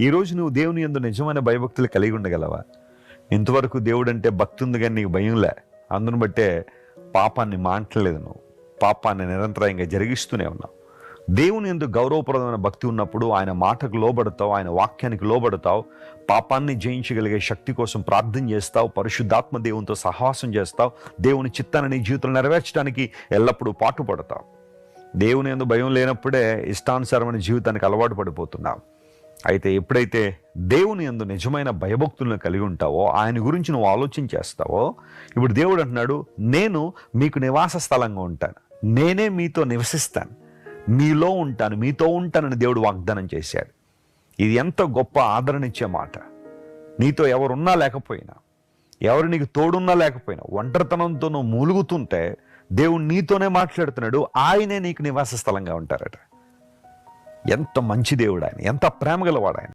ఈరోజు నువ్వు దేవుని యందు నిజమైన భయభక్తులు కలిగి ఉండగలవా? ఇంతవరకు దేవుడు అంటే భక్తి ఉంది కానీ నీకు భయంలే. అందును బట్టే పాపాన్ని మాంటలేదు, నువ్వు పాపాన్ని నిరంతరాయంగా జరిగిస్తూనే ఉన్నావు. దేవుని యందు గౌరవప్రదమైన భక్తి ఉన్నప్పుడు ఆయన మాటకు లోబడతావు, ఆయన వాక్యానికి లోబడతావు, పాపాన్ని జయించగలిగే శక్తి కోసం ప్రార్థన చేస్తావు, పరిశుద్ధాత్మ దేవునితో సహవాసం చేస్తావు, దేవుని చిత్తాన్ని నీ జీవితంలో నెరవేర్చడానికి ఎల్లప్పుడూ పాటుపడతావు. దేవుని యందు భయం లేనప్పుడే ఇష్టానుసారమైన జీవితానికి అలవాటు పడిపోతున్నావు. అయితే ఎప్పుడైతే దేవుని యందు నిజమైన భయభక్తులను కలిగి ఉంటావో, ఆయన గురించి నువ్వు ఆలోచన చేస్తావో, ఇప్పుడు దేవుడు అంటున్నాడు, నేను మీకు నివాస స్థలంగా ఉంటాను, నేనే మీతో నివసిస్తాను, మీలో ఉంటాను, మీతో ఉంటానని దేవుడు వాగ్దానం చేశాడు. ఇది ఎంత గొప్ప ఆదరణ ఇచ్చే మాట. నీతో ఎవరున్నా లేకపోయినా, ఎవరు నీకు తోడున్నా లేకపోయినా, ఒంటరితనంతో నువ్వు మూలుగుతుంటే దేవుడు నీతోనే మాట్లాడుతున్నాడు. ఆయనే నీకు నివాస స్థలంగా ఉంటారట. ఎంత మంచి దేవుడు ఆయన, ఎంత ప్రేమ గలవాడు ఆయన.